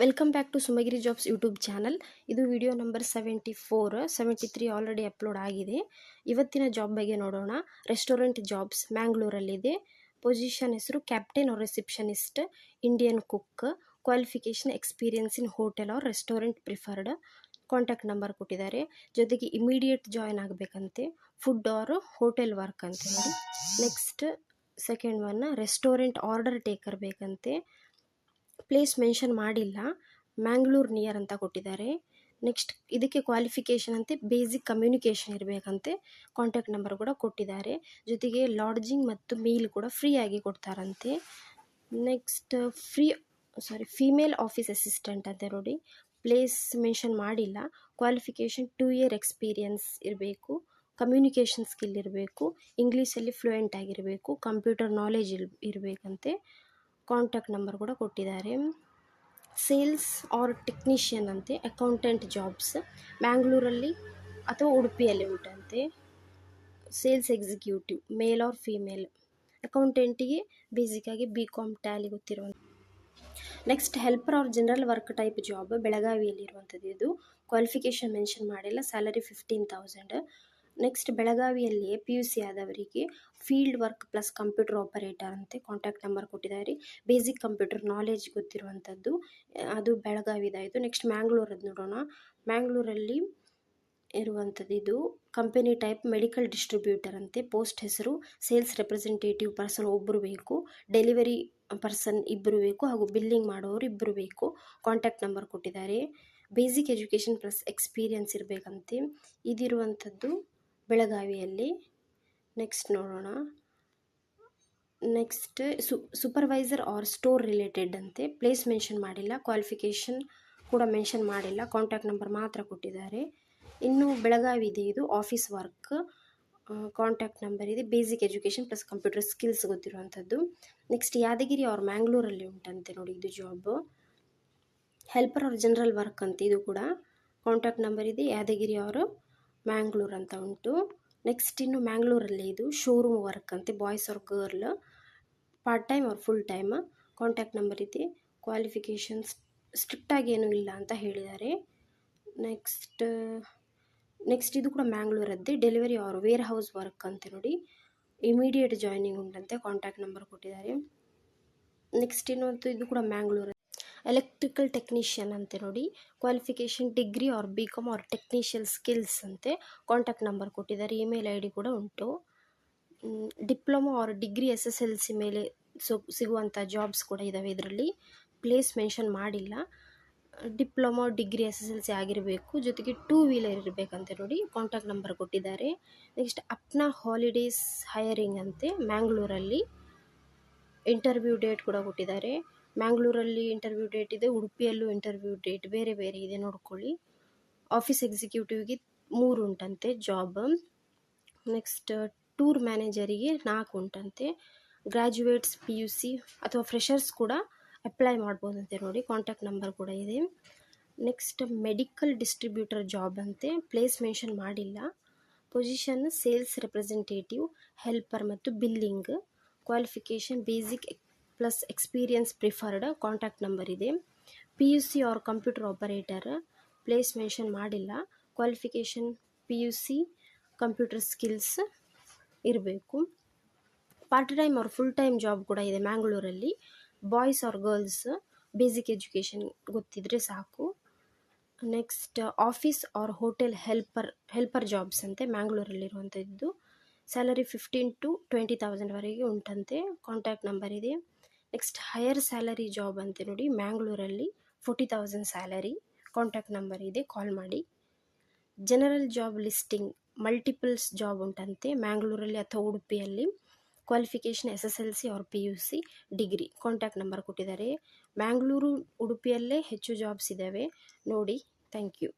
Welcome back to Sumagiri jobs YouTube channel. ಇದು video number 74, 73 already upload ಆಗಿದೆ. ಇವತ್ತಿನ job ಬಗ್ಗೆ ನೋಡೋಣ. ರೆಸ್ಟೋರೆಂಟ್ ಜಾಬ್ಸ್ ಮ್ಯಾಂಗ್ಳೂರಲ್ಲಿದೆ. ಪೊಸಿಷನ್ ಹೆಸರು captain or receptionist, Indian cook, qualification experience in hotel or restaurant preferred, contact number ಕೊಟ್ಟಿದ್ದಾರೆ. ಜೊತೆಗೆ immediate join ಆಗಬೇಕಂತೆ, ಫುಡ್ ಆರ್ ಹೋಟೆಲ್ ವರ್ಕ್ ಅಂತ ನೋಡಿ. Next second one restaurant order taker ಬೇಕಂತೆ, ಪ್ಲೇಸ್ ಮೆನ್ಷನ್ ಮಾಡಿಲ್ಲ, Mangalore near ಅಂತ ಕೊಟ್ಟಿದ್ದಾರೆ. ನೆಕ್ಸ್ಟ್ ಇದಕ್ಕೆ ಕ್ವಾಲಿಫಿಕೇಷನ್ ಅಂತೆ ಬೇಸಿಕ್ ಕಮ್ಯುನಿಕೇಷನ್ ಇರಬೇಕಂತೆ, ಕಾಂಟ್ಯಾಕ್ಟ್ ನಂಬರ್ ಕೂಡ ಕೊಟ್ಟಿದ್ದಾರೆ. ಜೊತೆಗೆ ಲಾಡ್ಜಿಂಗ್ ಮತ್ತು ಮೀಲ್ ಕೂಡ ಫ್ರೀಯಾಗಿ ಕೊಡ್ತಾರಂತೆ. ನೆಕ್ಸ್ಟ್ ಫೀಮೇಲ್ ಆಫೀಸ್ ಅಸಿಸ್ಟೆಂಟ್ ಅಂತ ನೋಡಿ, ಪ್ಲೇಸ್ ಮೆನ್ಷನ್ ಮಾಡಿಲ್ಲ, ಕ್ವಾಲಿಫಿಕೇಷನ್ 2 year ಎಕ್ಸ್ಪೀರಿಯನ್ಸ್ ಇರಬೇಕು, ಕಮ್ಯುನಿಕೇಷನ್ ಸ್ಕಿಲ್ ಇರಬೇಕು, ಇಂಗ್ಲೀಷಲ್ಲಿ ಫ್ಲೂಯೆಂಟ್ ಆಗಿರಬೇಕು, ಕಂಪ್ಯೂಟರ್ ನಾಲೆಜ್ ಇರಬೇಕಂತೆ, ಕಾಂಟ್ಯಾಕ್ಟ್ ನಂಬರ್ ಕೂಡ ಕೊಟ್ಟಿದ್ದಾರೆ. ಸೇಲ್ಸ್ ಆರ್ ಟೆಕ್ನಿಷಿಯನ್ ಅಂತೆ, ಅಕೌಂಟೆಂಟ್ ಜಾಬ್ಸ್ ಮ್ಯಾಂಗ್ಳೂರಲ್ಲಿ ಅಥವಾ ಉಡುಪಿಯಲ್ಲಿ ಉಂಟಂತೆ. Sales executive male or female, ಅಕೌಂಟೆಂಟಿಗೆ ಬೇಸಿಕ್ಕಾಗಿ BCom ಟ್ಯಾಲಿ ಗೊತ್ತಿರುವಂಥ. Next helper or general work type job ಬೆಳಗಾವಿಯಲ್ಲಿರುವಂಥದ್ದು. ಇದು ಕ್ವಾಲಿಫಿಕೇಷನ್ ಮೆನ್ಷನ್ ಮಾಡಿಲ್ಲ, ಸ್ಯಾಲರಿ 15,000. ನೆಕ್ಸ್ಟ್ ಬೆಳಗಾವಿಯಲ್ಲಿ PUC ಆದವರಿಗೆ field work plus computer operator ಅಂತೆ, ಕಾಂಟ್ಯಾಕ್ಟ್ ನಂಬರ್ ಕೊಟ್ಟಿದ್ದಾರೆ. ಬೇಸಿಕ್ ಕಂಪ್ಯೂಟರ್ ನಾಲೆಜ್ ಗೊತ್ತಿರುವಂಥದ್ದು, ಅದು ಬೆಳಗಾವಿದಾಯಿತು. ನೆಕ್ಸ್ಟ್ ಮ್ಯಾಂಗ್ಳೂರದ್ದು ನೋಡೋಣ. ಮ್ಯಾಂಗ್ಳೂರಲ್ಲಿ ಇರುವಂಥದ್ದು ಇದು ಕಂಪನಿ ಟೈಪ್ ಮೆಡಿಕಲ್ ಡಿಸ್ಟ್ರಿಬ್ಯೂಟರ್ ಅಂತೆ, ಪೋಸ್ಟ್ ಹೆಸರು ಸೇಲ್ಸ್ ರೆಪ್ರೆಸೆಂಟೇಟಿವ್ ಪರ್ಸನ್ ಒಬ್ಬರು ಬೇಕು, ಡೆಲಿವರಿ ಪರ್ಸನ್ ಇಬ್ಬರು ಬೇಕು, ಹಾಗೂ ಬಿಲ್ಲಿಂಗ್ ಮಾಡೋರು ಇಬ್ಬರು ಬೇಕು, ಕಾಂಟ್ಯಾಕ್ಟ್ ನಂಬರ್ ಕೊಟ್ಟಿದ್ದಾರೆ. ಬೇಸಿಕ್ ಎಜುಕೇಷನ್ ಪ್ಲಸ್ ಎಕ್ಸ್ಪೀರಿಯನ್ಸ್ ಇರಬೇಕಂತೆ, ಇದಿರುವಂಥದ್ದು ಬೆಳಗಾವಿಯಲ್ಲಿ. ನೆಕ್ಸ್ಟ್ ನೋಡೋಣ. Next supervisor or store related ಅಂತೆ, ಪ್ಲೇಸ್ ಮೆನ್ಷನ್ ಮಾಡಿಲ್ಲ, ಕ್ವಾಲಿಫಿಕೇಷನ್ ಕೂಡ ಮೆನ್ಷನ್ ಮಾಡಿಲ್ಲ, ಕಾಂಟ್ಯಾಕ್ಟ್ ನಂಬರ್ ಮಾತ್ರ ಕೊಟ್ಟಿದ್ದಾರೆ. ಇನ್ನು ಬೆಳಗಾವಿದೆ ಇದು ಆಫೀಸ್ ವರ್ಕ್, ಕಾಂಟ್ಯಾಕ್ಟ್ ನಂಬರ್ ಇದೆ, basic education plus computer skills ಗೊತ್ತಿರುವಂಥದ್ದು. ನೆಕ್ಸ್ಟ್ ಯಾದಗಿರಿ ಆರ್ ಮ್ಯಾಂಗ್ಳೂರಲ್ಲಿ ಉಂಟಂತೆ ನೋಡಿ ಇದು job. Helper or general work ಅಂತ, ಇದು ಕೂಡ ಕಾಂಟ್ಯಾಕ್ಟ್ ನಂಬರ್ ಇದೆ, ಯಾದಗಿರಿ ಆರ್ ಮ್ಯಾಂಗ್ಳೂರ್ ಅಂತ ಉಂಟು. ನೆಕ್ಸ್ಟ್ ಇನ್ನು ಮ್ಯಾಂಗ್ಳೂರಲ್ಲಿ ಇದು ಶೋರೂಮ್ ವರ್ಕ್ ಅಂತೆ, boys or girl, part time or full time, contact number ಇದೆ. ಕ್ವಾಲಿಫಿಕೇಷನ್ಸ್ ಸ್ಟ್ರಿಕ್ಟಾಗಿ ಏನೂ ಇಲ್ಲ ಅಂತ ಹೇಳಿದ್ದಾರೆ. ನೆಕ್ಸ್ಟ್ ಇದು ಕೂಡ ಮ್ಯಾಂಗ್ಳೂರದ್ದೇ, delivery or warehouse work ಅಂತ ನೋಡಿ, ಇಮಿಡಿಯೇಟ್ ಜಾಯ್ನಿಂಗ್ ಉಂಟಂತೆ, ಕಾಂಟ್ಯಾಕ್ಟ್ ನಂಬರ್ ಕೊಟ್ಟಿದ್ದಾರೆ. ನೆಕ್ಸ್ಟ್ ಇನ್ನೊಂದು ಇದು ಕೂಡ ಮ್ಯಾಂಗ್ಳೂರ್, ಎಲೆಕ್ಟ್ರಿಕಲ್ ಟೆಕ್ನಿಷಿಯನ್ ಅಂತೆ ನೋಡಿ, qualification degree or BCom or technical skills ಅಂತೆ, ಕಾಂಟ್ಯಾಕ್ಟ್ ನಂಬರ್ ಕೊಟ್ಟಿದ್ದಾರೆ, ಇಮೇಲ್ ID ಕೂಡ ಉಂಟು. ಡಿಪ್ಲೊಮಾ ಆರ್ ಡಿಗ್ರಿ SSLC ಮೇಲೆ ಸಿಗುವಂಥ ಜಾಬ್ಸ್ ಕೂಡ ಇದ್ದಾವೆ ಇದರಲ್ಲಿ, ಪ್ಲೇಸ್ ಮೆನ್ಷನ್ ಮಾಡಿಲ್ಲ, ಡಿಪ್ಲೊಮಾ ಡಿಗ್ರಿ SSLC ಆಗಿರಬೇಕು, ಜೊತೆಗೆ 2 wheeler ಇರಬೇಕಂತೆ ನೋಡಿ, ಕಾಂಟ್ಯಾಕ್ಟ್ ನಂಬರ್ ಕೊಟ್ಟಿದ್ದಾರೆ. ನೆಕ್ಸ್ಟ್ ಅಪ್ನಾ ಹಾಲಿಡೇಸ್ ಹೈರಿಂಗ್ ಅಂತೆ, ಮ್ಯಾಂಗ್ಳೂರಲ್ಲಿ ಇಂಟರ್ವ್ಯೂ ಡೇಟ್ ಕೂಡ ಕೊಟ್ಟಿದ್ದಾರೆ. ಮ್ಯಾಂಗ್ಳೂರಲ್ಲಿ ಇಂಟರ್ವ್ಯೂ ಡೇಟ್ ಇದೆ, ಉಡುಪಿಯಲ್ಲೂ ಇಂಟರ್ವ್ಯೂ ಡೇಟ್ ಬೇರೆ ಬೇರೆ ಇದೆ, ನೋಡ್ಕೊಳ್ಳಿ. ಆಫೀಸ್ ಎಕ್ಸಿಕ್ಯೂಟಿವ್ಗೆ 3 ಉಂಟಂತೆ ಜಾಬ್. ನೆಕ್ಸ್ಟ್ ಟೂರ್ ಮ್ಯಾನೇಜರಿಗೆ 4 ಉಂಟಂತೆ. ಗ್ರ್ಯಾಜುಯೇಟ್ಸ್ PUC ಅಥವಾ ಫ್ರೆಷರ್ಸ್ ಕೂಡ ಅಪ್ಲೈ ಮಾಡ್ಬೋದಂತೆ ನೋಡಿ, ಕಾಂಟ್ಯಾಕ್ಟ್ ನಂಬರ್ ಕೂಡ ಇದೆ. ನೆಕ್ಸ್ಟ್ ಮೆಡಿಕಲ್ ಡಿಸ್ಟ್ರಿಬ್ಯೂಟರ್ ಜಾಬ್ ಅಂತೆ, ಪ್ಲೇಸ್ ಮೆನ್ಷನ್ ಮಾಡಿಲ್ಲ, ಪೊಸಿಷನ್ ಸೇಲ್ಸ್ ರೆಪ್ರೆಸೆಂಟೇಟಿವ್, ಹೆಲ್ಪರ್ ಮತ್ತು billing, qualification basic plus experience preferred, contact number ಇದೆ. PUC or computer operator, place mention ಮಾಡಿಲ್ಲ, ಕ್ವಾಲಿಫಿಕೇಷನ್ PUC ಕಂಪ್ಯೂಟರ್ ಸ್ಕಿಲ್ಸ್ ಇರಬೇಕು. Part time or full time job ಕೂಡ ಇದೆ ಮ್ಯಾಂಗ್ಳೂರಲ್ಲಿ, boys or girls, basic education ಗೊತ್ತಿದ್ರೆ ಸಾಕು. Next office or hotel helper jobs ಅಂತೆ, ಮ್ಯಾಂಗ್ಳೂರಲ್ಲಿರುವಂಥದ್ದು, salary 15,000 to 20,000 ವರೆಗೆ ಉಂಟಂತೆ, ಕಾಂಟ್ಯಾಕ್ಟ್ ನಂಬರ್ ಇದೆ. ನೆಕ್ಸ್ಟ್ ಹೈಯರ್ ಸ್ಯಾಲರಿ ಜಾಬ್ ಅಂತೆ ನೋಡಿ, ಮ್ಯಾಂಗ್ಳೂರಲ್ಲಿ 40,000 ಸ್ಯಾಲರಿ, ಕಾಂಟ್ಯಾಕ್ಟ್ ನಂಬರ್ ಇದೆ, ಕಾಲ್ ಮಾಡಿ. General job listing multiples job ಉಂಟಂತೆ ಮ್ಯಾಂಗ್ಳೂರಲ್ಲಿ ಅಥವಾ ಉಡುಪಿಯಲ್ಲಿ, qualification SSLC or PUC degree, contact number ಕೊಟ್ಟಿದ್ದಾರೆ. ಮ್ಯಾಂಗ್ಳೂರು ಉಡುಪಿಯಲ್ಲೇ ಹೆಚ್ಚು ಜಾಬ್ಸ್ ಇದ್ದಾವೆ ನೋಡಿ. Thank you.